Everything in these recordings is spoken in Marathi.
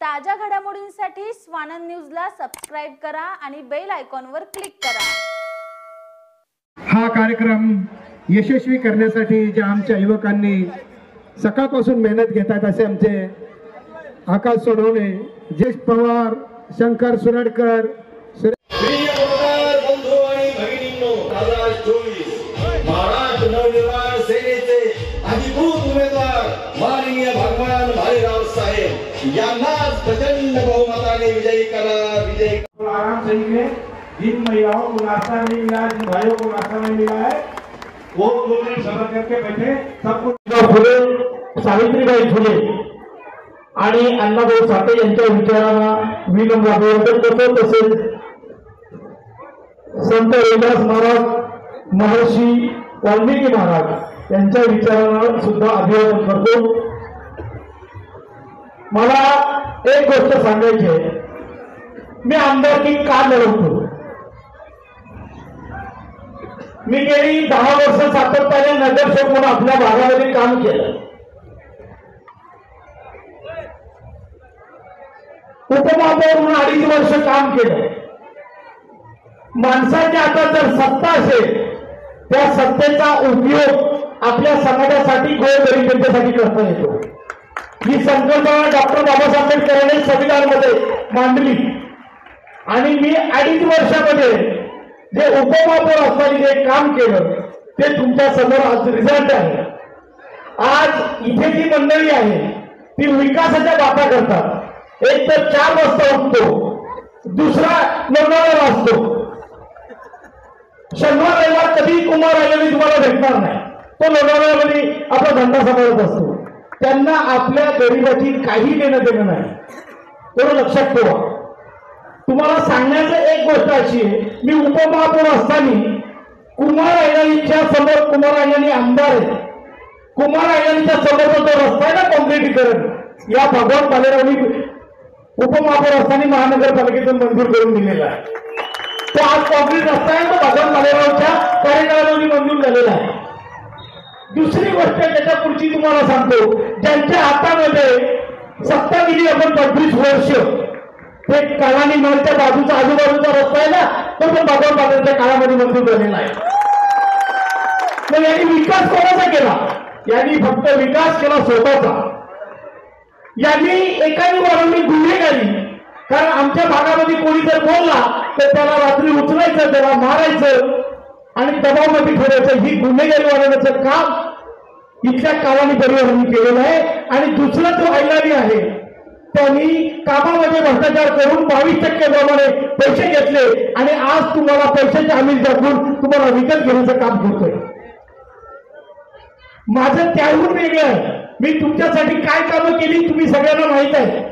ताज्या घडामोडींसाठी स्वानंद न्यूजला सबस्क्राइब करा आणि बेल आयकॉनवर क्लिक करा। हा कार्यक्रम यशस्वी करण्यासाठी जे आमच्या युवकांनी सकाळपासून मेहनत घेतात असे आमचे आकाश सोनवणे, जयेश पवार, शंकर सुरडकर, बंधू आणि भगिनींनो, 2024 महाराष्ट्र नवनिर्माण सेनेचे अधिकृत उमेदवार माननीय भगवान भालेराव साहेब यांनाच प्रचंड बहुमताने विजयी करा। विजयी आराम से निकले। जिन महिलाओं को नाश्ता नहीं मिला, जिन भाइयों को नाश्ता नहीं मिला है, वो 2 मिनट सबर करके बैठे। सबको फुले, सावित्रीबाई फुले आणि अण्णाभाऊ साठे यांच्या विचारांना विनम्र अभिवादन करतो। तसेच संत रविदास महाराज, महर्षी वाल्मिकी महाराज यांच्या विचारांना सुद्धा अभिवादन करतो। मला एक गोष्ट सांगायची आहे, मी आमदारकी का लढवतो? मी गेली 10 वर्ष सातत्याने नगरसेवक म्हणून आपल्या भागामध्ये काम केलं। उपमहापौर म्हणून 2.5 वर्ष काम केलं। माणसाच्या आता जर सत्ता असेल, त्या सत्तेचा उपयोग आपल्या समाजासाठी, गोरगरीब जनतेसाठी करता येतो। ही संकल्पना डॉक्टर बाबासाहेब आंबेडकरांनी संविधानामध्ये मांडली आणि मी 2.5 वर्षामध्ये जे उपमहापौर असताना जे काम केलं ते तुमच्या समोर आज रिझल्ट आहे। आज इथे जी मंडळी आहे ती विकासाच्या बाता करतात। एक तर 4 वाजता उठतो, दुसरा लोणावळ्याला असतो। शनिवार रविवार कधी कुमार आलेली तुम्हाला भेटणार नाही, तो लोणावळ्यामध्ये आपला धंदा सांभाळत असतो। त्यांना आपल्या गरिबाची काही देणं देणं नाही, तेवढं लक्षात ठेवा। तुम्हाला सांगण्याचं एक गोष्ट अशी आहे, मी उपमहापौर असताना कुमार आयलांच्या समोर, कुमार आयलांनी आमदार आहे, कुमार आयलांच्या समोरचा जो रस्ता आहे ना काँक्रिटीकरण, या भगवान भालेरावनी उपमहापौर असताना महानगरपालिकेतून मंजूर करून दिलेला आहे। तो आज काँक्रीट रस्ता आहे, तो भगवान भालेरावच्या कार्यकाळामध्ये मंजूर झालेला आहे। दुसरी गोष्ट त्याच्या पुढची तुम्हाला सांगतो, ज्यांच्या हातामध्ये सत्ता दिली आपण 25 वर्ष, ते कलानी नळच्या बाजूचा आजूबाजूचा रस्ता आहे ना, तो पण भगवान भालेरावच्या काळामध्ये मंजूर झालेला आहे। मग यांनी विकास कोणाचा केला? यांनी फक्त विकास केला स्वतःचा। यांनी एकाने वाढवली गुन्हेगारी, कारण आमच्या भागामध्ये कोणी जर बोलला तर त्याला रात्री उचलायचं, त्याला मारायचं आणि दबावामध्ये ठेवायचं। ही गुन्हेगारी वाढवण्याचं काम इथल्या काळाने परिवारांनी केलेलं आहे। आणि दुसरा जो ऐलानी आहे, त्यांनी कामामध्ये भ्रष्टाचार करून 22% प्रमाणे पैसे घेतले आणि आज तुम्हाला पैशाचे आमिष दाखवून तुम्हाला विकत घेण्याचं काम करतोय। माझं त्याहून वेगळं आहे। मी तुमच्यासाठी काय कामं केली तुम्ही सगळ्यांना माहित आहे,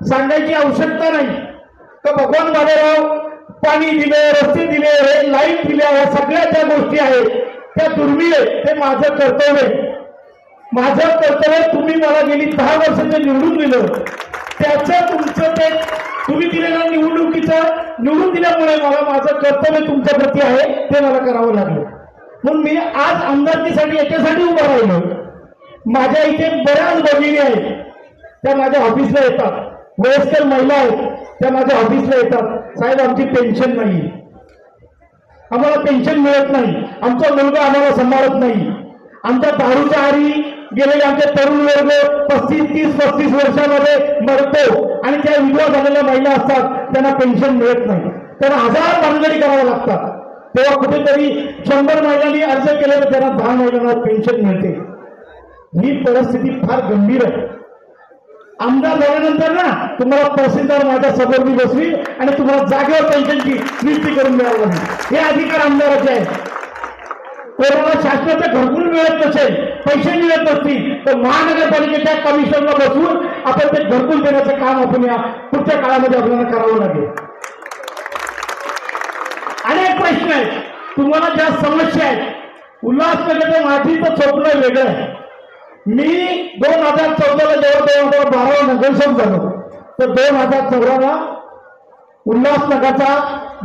सांगायची आवश्यकता नाही। तर भगवान भालेराव पाणी दिले, रस्ते दिले, लाईट दिल्या, या सगळ्या ज्या गोष्टी आहेत त्या दुर्मिळ आहेत। ते माझं कर्तव्य आहे। माझं कर्तव्य तुम्ही मला गेली 10 वर्षाचं निवडून दिलं, त्याचं तुमचं ते तुम्ही दिलेलं निवडून दिल्यामुळे मला माझं कर्तव्य तुमच्या प्रती आहे ते मला करावं लागलं। म्हणून मी आज आमदारकीसाठी याच्यासाठी उभा राहिलो। माझ्या इथे बऱ्याच भगिनी आहेत, त्या माझ्या ऑफिसला येतात। वयस्कर महिला आहेत, त्या माझ्या ऑफिसला येतात, साहेब आमची पेन्शन नाही, आम्हाला पेन्शन मिळत नाही, आमचा मुलगा आम्हाला सांभाळत नाही, आमच्या दारूच्या आहारी गेलेले आमचे तरुण वर्ग 30-35 वर्षामध्ये मरतो आणि त्या विधवा झालेल्या महिला असतात, त्यांना पेन्शन मिळत नाही, त्यांना 1000 भानगडी कराव्या लागतात। तेव्हा कुठेतरी 100 महिलांनी अर्ज केले तर त्यांना 10 महिलांना पेन्शन मिळते। ही परिस्थिती फार गंभीर आहे। आमदार झाल्यानंतर ना तुम्हाला तहसीलदार माझ्या समोर बसवी आणि तुम्हाला जागेवर पेन्शनची नियुक्ती करून मिळावं लागेल। हे अधिकार आमदाराचे आहेत। कोणाला शासनाचं घरकुल मिळत नसेल, पैसे मिळत नसतील तर महानगरपालिकेच्या कमिशनरला बसवून आपण ते घरकुल देण्याचं काम आपण या पुढच्या काळामध्ये आपल्याला करावं लागेल। अनेक प्रश्न आहेत, तुम्हाला ज्या समस्या आहेत, उल्हासनगरच्या मातीचं स्वप्न वेगळं आहे। मी 2014ला जेव्हा 2012 नगरसेवक झालो तर 2014ला उल्हासनगरचा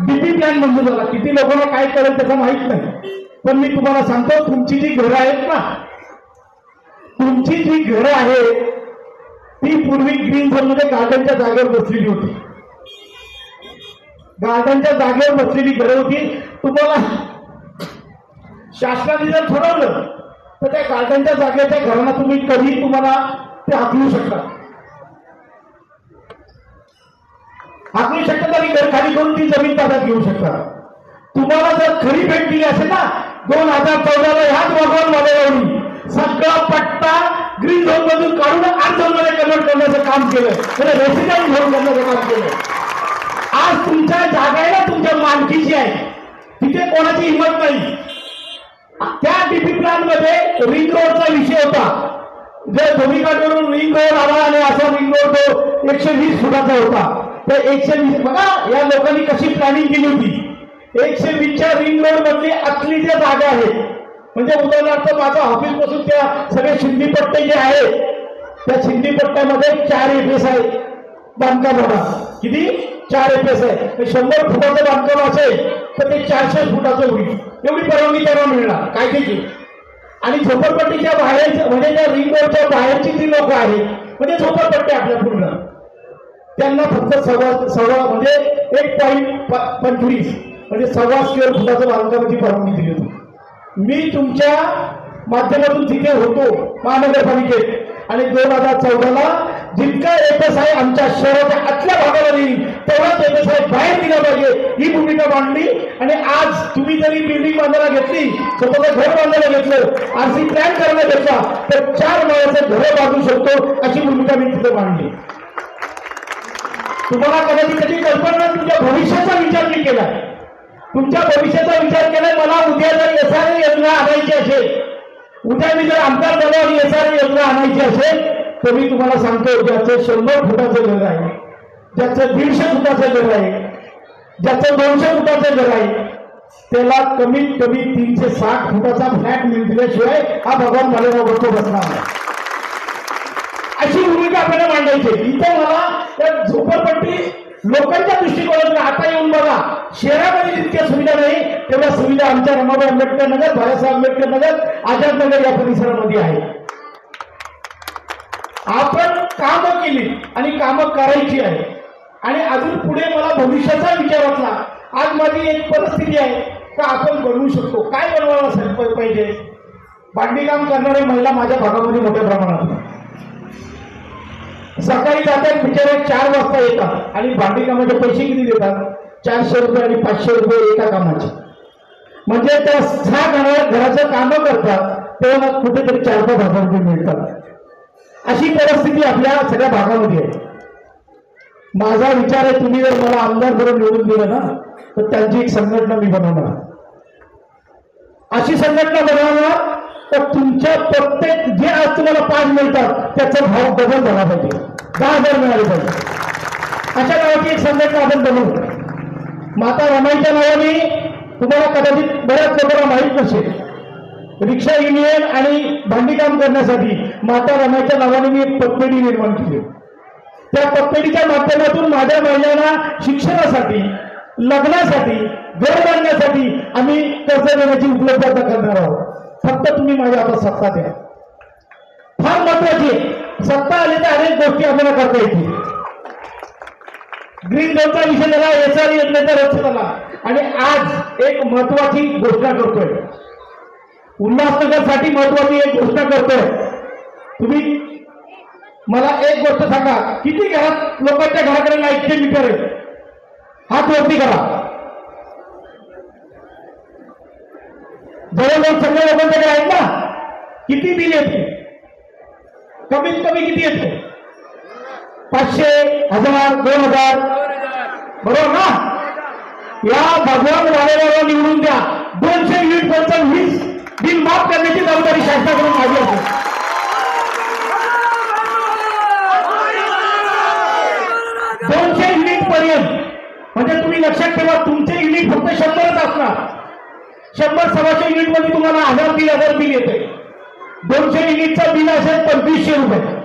डीपी प्लॅन मंजूर झाला। किती लोकांना काय करेल त्याचं माहित नाही, पण मी तुम्हाला सांगतो, तुमची जी घरं आहेत ना, तुमची जी घरं आहेत ती पूर्वी ग्रीन झोन मध्ये गार्डनच्या जागेवर बसलेली होती. गार्डनच्या जागेवर बसलेली घरं होती. तुम्हाला शासनाने जर ठरवलं तर त्या गार्डनच्या जागेच्या घरांना तुम्ही कधी तुम्हाला ते हाकलू शकता. हाकलू शकता आणि घर खाली करून ती जमीन ताब्यात घेऊ शकता. तुम्हाला जर खरी भेट दिली असेल ना 2014 ला ह्याच भगवान वालेगावनी सगळा पट्टा ग्रीन झोन मधून काढून आर्ट झोन मध्ये कन्वर्ट करण्याचं काम केलं. म्हणजे रेसिडेंट झोन करण्याचं काम केलं. आज तुमच्या जागा आहे ना तुमच्या मालकीची आहे, तिथे कोणाची हिंमत नाही. त्या डीपी प्लॅन मध्ये रिंग रोडचा विषय होता. जर भूमिकावरून रिंग रोड आला आणि असा रिंग रोड तो 120 फुटाचा होता. तर 120 बघा या लोकांनी कशी प्लॅनिंग केली होती. 120च्या रिंग रोड मधली आतली ज्या जागा आहेत, म्हणजे उदाहरणार्थ माझं ऑफिस पासून त्या सगळे शिंदी पट्टे जे आहेत त्या शिंदी पट्ट्यामध्ये 4 एफएस आहे बांधकाम होणार. किती 4 एफएस आहे. 100 फुटाचं बांधकाम असेल तर ते 400 फुटाचं होईल. एवढी परवानगी त्यांना मिळणार कायद्याची. आणि झोपडपट्टीच्या बाहेर म्हणजे त्या रिंग रोडच्या बाहेरची जी लोक आहेत म्हणजे झोपडपट्टी आपल्या पूर्ण त्यांना फक्त सव्वा म्हणजे 1.25 म्हणजे 1.25 स्क्वेअर फुटाचं बांधकामाची परवानगी दिली होती. मी तुमच्या माध्यमातून तिथे होतो महानगरपालिकेत आणि 2014 जितका एफएस आहे आमच्या शहराच्या आतल्या भागाला देईल तेवढाच एफएस आहे बाहेर दिला पाहिजे ही भूमिका मांडली. आणि आज तुम्ही जरी बिल्डिंग बांधायला घेतली, स्वतःचं घर बांधायला घेतलं, आरसी प्लॅन करायला घेतला तर 4 माळ्याचं घर बांधू शकतो अशी भूमिका मी तिथे मांडली. तुम्हाला कदाचित त्याची कल्पना तुमच्या भविष्याचा विचार मी केला. तुमच्या भविष्याचा विचार केलाय. मला उद्या जर एसआरए योजना आणायची असेल, उद्या मी जर आमदार झालो आणि एसआरए योजना आणायची असेल तर मी तुम्हाला सांगतो ज्याचं 100 फुटाचं घर आहे, ज्याचं 150 फुटाचं घर आहे, ज्याचं 200 फुटाचं घर आहे त्याला कमीत कमी 360 फुटाचा फ्लॅट मिळल्याशिवाय हा भगवान भालेराव बसतो बसणार नाही. अशी भूमिका आपल्याला मांडायची. इथे मला त्या झोपडपट्टी लोकांच्या दृष्टिकोनातून आता येऊन बघा शहरामध्ये जितक्या सुविधा नाही तेवढ्या सुविधा आमच्या रमाबाई आंबेडकर नगर, बाळासाहेब आंबेडकर नगर, आझाद नगर या परिसरामध्ये आहे. आपण कामं केली आणि कामं करायची आहे. आणि अजून पुढे मला भविष्याचा विचार वाटला. आज माझी एक परिस्थिती आहे का आपण बनवू शकतो. काय बनवायला पाहिजे. बांधकाम करणारे महिला माझ्या भागामध्ये मोठ्या प्रमाणात सकाळी जातात बिचारे 4 वाजता येतात आणि बांधकामाचे पैसे किती देतात 400 रुपये आणि 500 रुपये एका कामाचे. म्हणजे त्या 6 घराचं कामं करतात तेव्हा कुठेतरी 4-5 हजार रुपये मिळतात. अशी परिस्थिती आपल्या सगळ्या भागामध्ये आहे. माझा विचार आहे तुम्ही जर मला आमदार करून निवडून दिलं ना तर त्यांची एक संघटना मी बनवणार. अशी संघटना बनवणार तर तुमच्या प्रत्येक जे आज तुम्हाला 5 मिळतात त्याचा भाव बदल झाला पाहिजे, 10,000 मिळाले पाहिजे. अशा नावाची एक संघटना आपण बनवू. माता रमाईच्या नावाने तुम्हाला कदाचित बऱ्याच लोकांना माहीत नसेल रिक्षा युनियन आणि भांडीकाम करण्यासाठी माता रमाईच्या नावाने मी एक पतपेढी निर्माण केली. त्या पतपेढीच्या माध्यमातून माझ्या महिलांना शिक्षणासाठी, लग्नासाठी, घर बांधण्यासाठी आम्ही कर्ज देण्याची उपलब्धता करणार आहोत. फक्त तुम्ही माझ्या हातात सत्ता द्या. फार महत्वाची आहे. सत्ता आली तर अनेक गोष्टी आपल्याला करता येतील. ग्रीन झोनचा विषय झाला, एसआरए योजनेचा रस्ता झाला. आणि आज एक महत्वाची घोषणा करतोय, उल्हासनगरसाठी महत्वाची एक घोषणा करतोय. तुम्ही मला एक गोष्ट सांगा, किती घरात लोकांच्या घराकडे लाईटचे मीटर आहे? हात वरती करा. जवळजवळ सगळ्या लोकांच्याकडे आहेत ना. किती बिल येते? कमीत कमी किती येते? 500, 1000, 2000 बरोबर ना. या भगवान वालेगावला निवडून द्या. 200 युनिट पर्यंत 20 बिल माफ करण्याची जबाबदारी शासनाकडून माझी असेल. 200 युनिट पर्यंत म्हणजे तुम्ही लक्षात ठेवा तुमचे युनिट फक्त 100च असणार. 100-125 युनिट मध्ये तुम्हाला 1000-3000 बिल येते. 200 युनिटचा बिल असेल 2500 रुपये.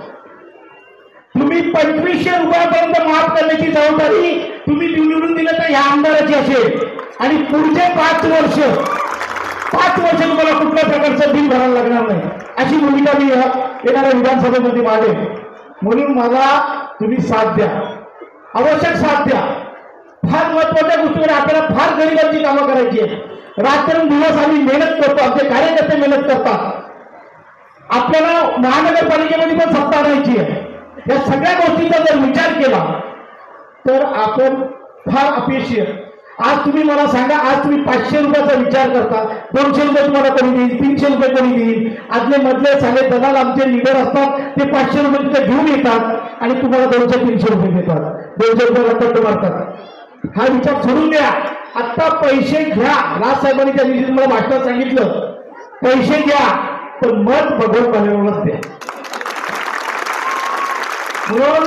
तुम्ही 2500 रुपयापर्यंत माफ करण्याची जबाबदारी तुम्ही निवडून दिलं तर ह्या आमदाराची असेल. आणि पुढचे 5 वर्ष तुम्हाला कुठल्या प्रकारचं बिल भरायला लागणार नाही. अशी भूमिका मी येणाऱ्या विधानसभेमध्ये मांडेल. म्हणून मला तुम्ही साथ द्या, आवश्यक साथ द्या. फार महत्वाच्या गोष्टीवर आपल्याला फार गरिबांची कामं करायची आहे. रात्रंदिवस आम्ही मेहनत करतो, आमचे कार्यकर्ते मेहनत करतात. आपल्याला महानगरपालिकेमध्ये पण सत्ता आणायची आहे. या सगळ्या गोष्टींचा जर विचार केला तर आपण फार अपयशी आहे. आज तुम्ही मला सांगा, आज तुम्ही 500 रुपयाचा विचार करता, 200 रुपये तुम्हाला कोणी देईल, 300 रुपये कोणी देईल. आदले मधले साले दलाल आमचे लीडर असतात, ते 500 रुपये तिथे घेऊन येतात आणि तुम्हाला 200-300 रुपये देतात, 200 रुपयाला कट मारतात. हा विचार सोडून द्या. आता पैसे घ्या. राजसाहेबांनी त्या दिवशी तुम्हाला भाषणात सांगितलं, पैसे घ्या पण मत भगवत बालेरावलाच द्या. म्हणून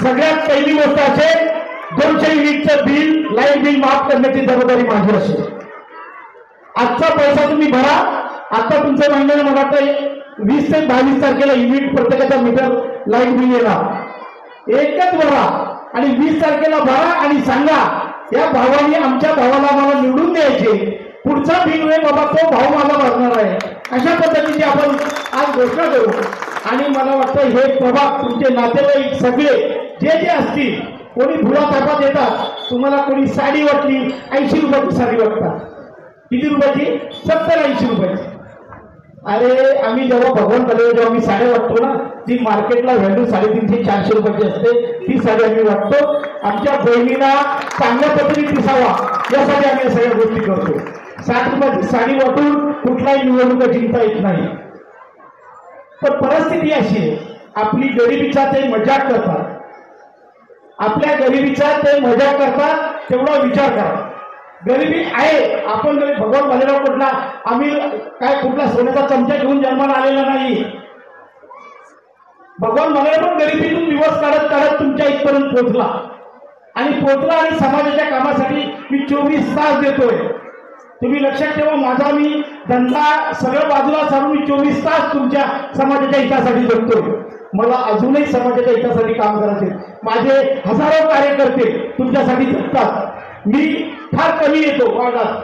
सगळ्यात पहिली गोष्ट असेल, 200 युनिटचं बिल, लाईट बिल माफ करण्याची जबाबदारी माझी असेल. आजचा पैसा तुम्ही भरा. आता तुमच्या महिन्याने मला वाटतं 20 ते 22 तारखेला युनिट प्रत्येकाचा मीटर लाईट बिल येणार. एकच भरा आणि 20 तारखेला भरा आणि सांगा या भावाने आमच्या भावाला मला निवडून द्यायचे, पुढचा बिल आहे बाबा तो भाव मला भरणार आहे. अशा पद्धतीची आपण आज घोषणा करू. आणि मला वाटतं हे प्रभाग तुमचे नातेवाईक सगळे जे जे असतील, कोणी भुला तापात येतात, तुम्हाला कोणी साडी वाटली 80 रुपयाची साडी वाटतात. किती रुपयाची? 70-80 रुपयाची. अरे आम्ही जेव्हा भगवान कलेवर जेव्हा आम्ही साड्या वाटतो ना, ती मार्केटला व्हॅल्यू 350-400 रुपयाची असते. ती साडी आम्ही वाटतो. आमच्या बहिणीला चांगल्या पद्धतीने दिसावा यासाठी आम्ही या सगळ्या गोष्टी करतो. 60 रुपयाची साडी वाटून कुठलाही निवडणूक जिंकता येत नाही. पण परिस्थिती अशी आहे, आपली गरिबीचा ते मजाक करतात, आपल्या गरिबीचा ते मजाक करतात. तेवढा विचार करा. गरिबी आहे. आपण जरी भगवान बालेराव कुठला आम्ही काय कुठला सोन्याचा चमचा घेऊन जन्माला आलेला नाही. भगवान बालेराव पण गरिबीतून दिवस काढत काढत तुमच्या इथपर्यंत पोहोचला आणि समाजाच्या कामासाठी मी 24 तास देतोय. तुम्ही लक्षात ठेवा, माझा मी धंदा सगळं बाजूला सारून मी 24 तास तुमच्या समाजाच्या हितासाठी जगतोय. मला अजूनही समाजाच्या हितासाठी काम करायचे. माझे हजारो कार्यकर्ते तुमच्यासाठी जगतात. मी फार कमी येतो वार्डात,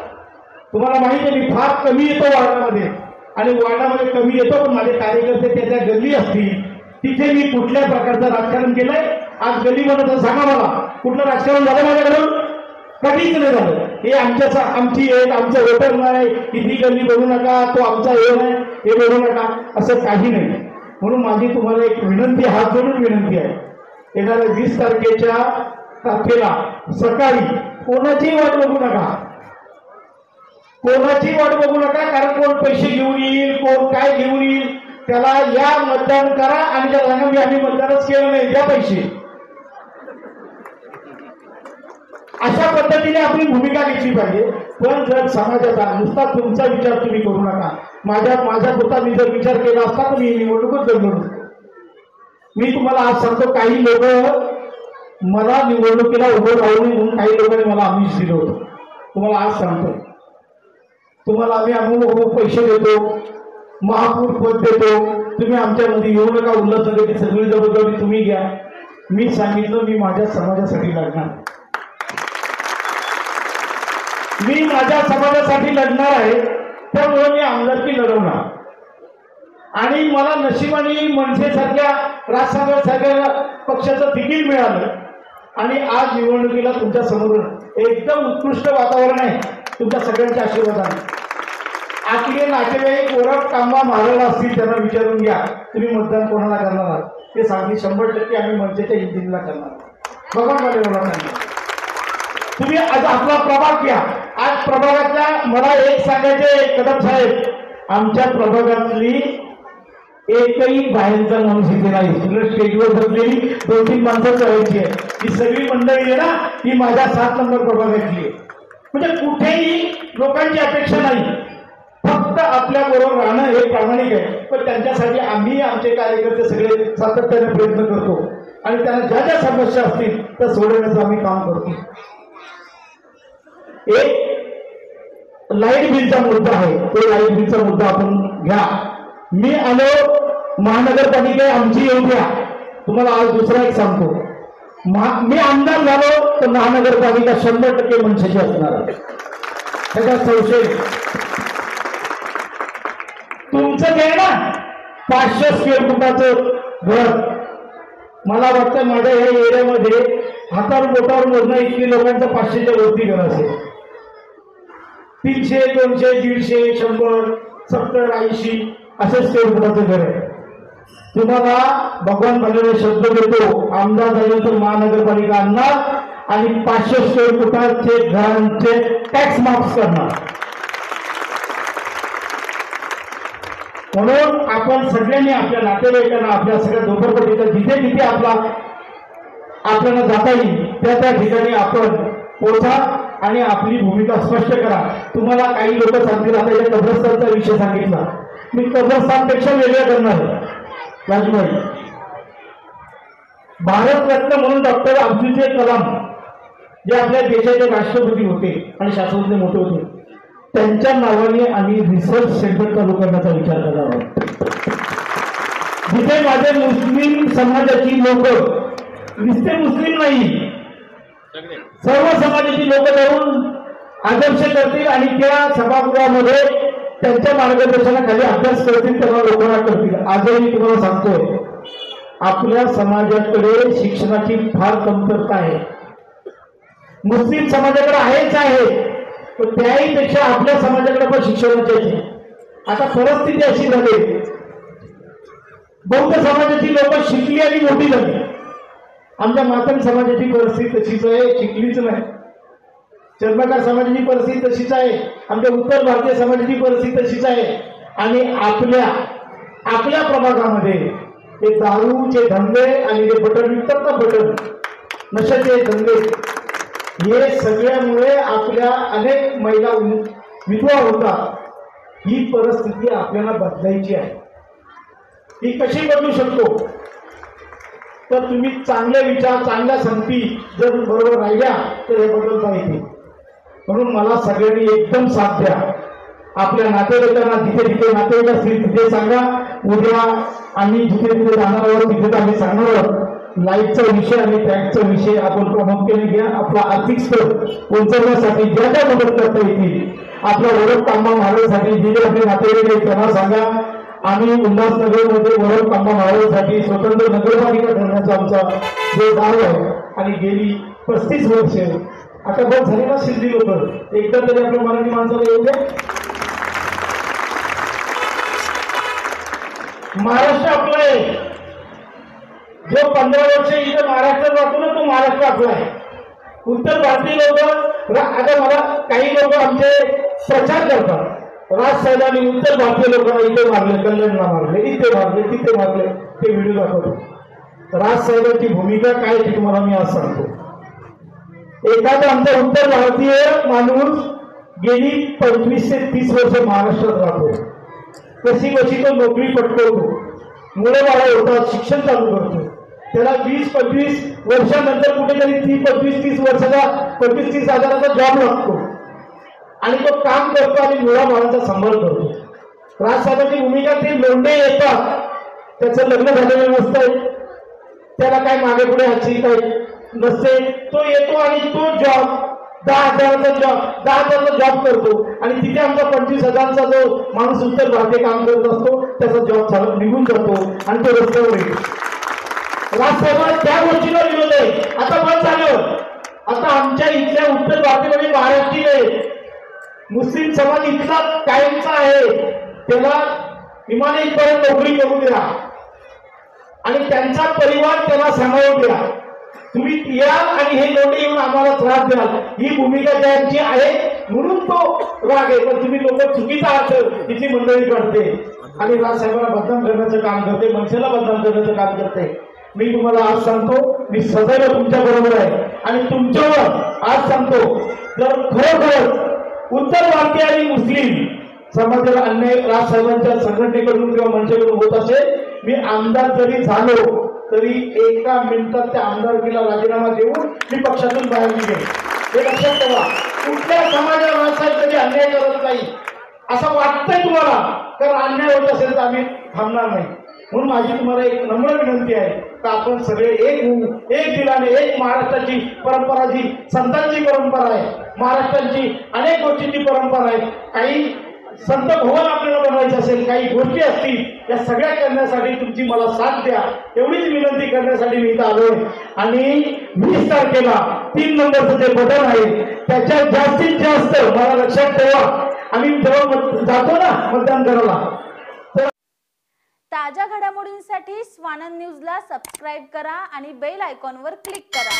तुम्हाला माहिती आहे, मी फार कमी येतो वार्डामध्ये. आणि वार्डामध्ये कमी येतो, पण माझे कार्यकर्ते त्याच्या गल्ली असतील तिथे मी कुठल्या प्रकारचं राजकारण केलंय. आज गल्लीमध्ये सांगा मला कुठलं राजकारण झालं माझ्याकडून? कधीच नाही झालं. हे आमची एक आमचं वोटर नाही, किती गल्ली बनवू नका, तो आमचा हे नाही, हे बनवू नका, असं काही नाही. म्हणून माझी तुम्हाला एक विनंती, हात जोडून विनंती आहे, येणाऱ्या 20 तारखेच्या तारखेला सकाळी कोणाची वाट बघू नका, कोणाची वाट बघू नका. कारण कोण पैसे घेऊन येईल, कोण काय घेऊन येईल, त्याला या मतदान करा आणि त्याला सांगा मी आम्ही मतदानच केलं नाही, द्या पैसे. अशा पद्धतीने आपली भूमिका घेतली पाहिजे. पण जर समाजाचा नुसता तुमचा विचार तुम्ही करू नका. माझ्या पुरता मी जर विचार केला असता तर मी निवडणूकच जमलो नसतो. मी तुम्हाला आज सांगतो, काही लोक मला निवडणुकीला उभं राहू नये म्हणून काही लोकांनी मला आमिष दिलं होतं. तुम्हाला आज सांगतो, तुम्हाला आम्ही अमुक पैसे देतो, महापौर पद देतो, तुम्ही आमच्यामध्ये येऊ नका, उल्हासनगरची सगळी जबाबदारी तुम्ही घ्या. मी सांगितलं मी माझ्या समाजासाठी लढणार, मी माझ्या समाजासाठी लढणार आहे. त्यामुळे मी आमदारकी लढवणार. आणि मला नशिबाने मनसेसारख्या राजसाहेबांसारख्या पक्षाचं तिकीट मिळालं आणि आज निवडणुकीला तुमच्या समोर एकदम उत्कृष्ट वातावरण आहे तुमच्या सगळ्यांच्या आशीर्वादाने. आपले नातेवाईक ओळख कांबा मारायला असतील त्यांना विचारून घ्या तुम्ही मतदान कोणाला करणार आहात. ते सांगली 100% आम्ही मनसेच्या इंजिनला करणार. बघा मला तुम्ही आज आपला प्रभाग घ्या. आज प्रभागातल्या मला एक सांगायचे कदम साहेब, आमच्या प्रभागातली एकही बाहेरचा माणूस इथे नाही. सगळं स्टेजवर बसलेली 2-3 माणसं करायची आहे. ही सगळी मंडळी आहे ना, ही माझ्या 7 नंबर प्रभागातली आहे. म्हणजे कुठेही लोकांची अपेक्षा नाही, फक्त आपल्या बरोबर राहणं हे प्रामाणिक आहे. पण त्यांच्यासाठी आम्ही आमचे कार्यकर्ते सगळे सातत्याने प्रयत्न करतो आणि त्यांना ज्या ज्या समस्या असतील त्या सोडवण्याचं आम्ही काम करतो. एक लाईट बिलचा मुद्दा आहे, तो लाईट बिलचा मुद्दा आपण घ्या. मी आलो महानगरपालिका आमची येऊ द्या. तुम्हाला आज दुसरा एक सांगतो, मी आमदार झालो तर महानगरपालिका 100% मनसेची असणार आहे, त्याच्यात संशय. तुमचं घ्या ना 500 स्क्वेअर फुटाचं घर, मला वाटतं माझ्या या एरियामध्ये हातावर बोटावर मोजणं इतकी लोकांचं 500च्या वरती घर असेल. 300, 200, 150, 100, 70, 80 असं स्क्वेअर फुटाचं घर आहे. तुम्हाला भगवान भलेले शब्द देतो, आमदार झाल्यानंतर महानगरपालिका आणणार आणि 500 स्क्वेअर फुटाचे घरांचे टॅक्स माफ करणार. म्हणून आपण सगळ्यांनी आपल्या नातेवाईकांना, आपल्या सगळ्या झोपडपट्टीचा जिथे जिथे आपल्याला जाता येईल त्या ठिकाणी आपण पोहोचा आणि आपली भूमिका स्पष्ट करा. तुम्हाला काही लोक सांगतील, आता या कब्रस्तानचा विषय सांगितला, मी कब्रस्तानपेक्षा वेगळं करणार आहे. राजभाई, भारतरत्न म्हणून डॉक्टर अब्दुल कलाम जे आपल्या देशाचे राष्ट्रपती होते आणि शास्त्रज्ञ मोठे होते, त्यांच्या नावाने आम्ही रिसर्च सेंटर चालू करण्याचा विचार करणार आहोत. जिथे माझे मुस्लिम समाजाची लोक, नुसते मुस्लिम नाही, सर्व समाजाची लोक जाऊन आदर्श करतील आणि त्या सभागृहामध्ये त्यांच्या मार्गदर्शनाखाली अभ्यास करतील, त्यांना लोकांना करतील. आजही मी तुम्हाला सांगतोय, आपल्या समाजाकडे शिक्षणाची फार कमतरता आहे. मुस्लिम समाजाकडे आहेच आहे, पण त्याहीपेक्षा आपल्या समाजाकडे पण शिक्षणाची आहे. आता परिस्थिती अशी झाली, बौद्ध समाजाची लोक शिकली आणि मोठी झाली. आमच्या मातंग समाजाची परिस्थिती तशीच आहे, शिकलीच नाही. चर्मकार समाजाची परिस्थिती तशीच आहे, आमच्या उत्तर भारतीय समाजाची परिस्थिती तशीच आहे. आणि आपल्या प्रभागामध्ये ते दारूचे धंदे आणि ते बटन विकतात ना, बटन नशाचे धंदे, हे सगळ्यामुळे आपल्या अनेक महिला विधवा होतात. ही परिस्थिती आपल्याला बदलायची आहे. ही कशी बदलू शकतो? तर तुम्ही चांगले विचार, चांगल्या संगती जर बरोबर राहिल्या तर हे बदलता येते. म्हणून मला सगळ्यांनी एकदम साथ द्या. आपल्या नातेवाईकांना जिथे जिथे नातेवाईक असतील तिथे सांगा. उद्या आम्ही जिथे जिथे जाणार आहोत तिथे आम्ही सांगणार आहोत. लाईटचा विषय आणि टॅक्सचा विषय आपण प्रामुख्याने घ्या. आपला आर्थिक स्तर उंचवण्यासाठी ज्या ज्या मदत करता येतील, आपल्या वरद कामा मारण्यासाठी जे जे आपले नातेवाईक आहेत त्यांना सांगा. आम्ही उल्हासनगरमध्ये वरद कामा मारण्यासाठी स्वतंत्र नगरपालिका ठरण्याचा आमचा जो दाव आहे. आणि गेली 35 वर्ष आता बस झाली ना सिद्धी लोक, एकदा तरी आपल्या मराठी माणसाला येऊ दे. महाराष्ट्र आपला आहे. जो 15 वर्ष इथं महाराष्ट्रात राहतो ना, तो महाराष्ट्र आपला आहे. उत्तर भारतीय लोक, आता मला काही लोक आमचे प्रचार करतात, राज साहेबांनी उत्तर भारतीय लोकांना इथे मारले, कल्याणला मारले, इथे मारले, तिथे मारले, ते व्हिडिओ दाखवतो. राज साहेबांची भूमिका काय ती तुम्हाला मी आज सांगतो. एखादा आमचा उत्तर भारतीय माणूस गेली 25 ते 30 वर्ष महाराष्ट्रात राहतो. कशी कशी तो नोकरी पटकवतो, मुलं बाळा होतात, शिक्षण चालू करतो. त्याला 20-25 वर्षानंतर कुठेतरी 25-30 वर्षाचा 25-30 हजाराचा जॉब लागतो आणि तो काम करतो आणि मुलाबाळांचा सांभाळ करतो. राजसाहेबांची भूमिका, ती लोंढे येतात, त्याचं लग्न झालेलं नसतंय, त्याला काय मागे पुढे हाची काय नसते, तो येतो आणि तो जॉब 10,000चा जॉब करतो आणि तिथे आमचा 25,000चा जो माणूस उत्तर भारतीय काम करत असतो त्याचा जॉब चालत निघून जातो आणि तो रस्त्यावर येतो. राजसाहेबांना त्या गोष्टीला विरोध आहे. आता बंद झालं. आता आमच्या इथल्या उत्तर भारतीय महाराष्ट्रीय आहे, मुस्लिम समाज इथला कायमचा आहे, त्याला इमानीपर्यंत नोकरी करू द्या आणि त्यांचा परिवार त्याला सांभाळून द्या. तुम्ही या आणि हे लोक येऊन आम्हाला त्रास द्याल, ही भूमिका त्यांची आहे. म्हणून तो राग आहे. पण तुम्ही लोक चुकीचा अर्थ तिची मंडळी करते आणि राजसाहेबांना बदनाम करण्याचं काम करते, मनसेला बदनाम करण्याचं काम करते. मी तुम्हाला आज सांगतो, मी सदैव तुमच्या बरोबर आहे आणि तुमच्यावर आज सांगतो, जर खरोखर उत्तर भारतीय आणि मुस्लिम समाजाला अन्याय राजसाहेबांच्या संघटनेकडून किंवा मनसेकडून होत असेल, मी आमदार जरी झालो तरी एका मिनिटात त्या आमदारकीला राजीनामा देऊन मी पक्षातून बाहेर निघेन. हे लक्षात ठेवा. कुठल्या समाजाला राजसाहेब कधी अन्याय करत नाही असं वाटतंय तुम्हाला, कारण अन्याय होत असेल तर आम्ही थांबणार नाही. म्हणून माझी तुम्हाला एक नम्र विनंती आहे की आपण सगळे एक होऊ, एक दिलाने, एक महाराष्ट्राची परंपरा जी संतांची परंपरा आहे, महाराष्ट्राची अनेक गोष्टींची परंपरा आहे. काही संत भवन आपल्याला बनवायचं असेल, काही गोष्टी असतील, या सगळ्या करण्यासाठी तुमची मला साथ द्या एवढीच विनंती करण्यासाठी मी इथं आलोय. आणि 20 तारखेला 3 नंबरचं जे बटन आहे त्याच्यात जास्तीत जास्त मला लक्षात ठेवा, आम्ही जेव्हा जातो ना मतदान करायला, ताज्या घडामोडींसाठी स्वानंद न्यूजला सबस्क्राईब करा आणि बेल आयकॉनवर क्लिक करा.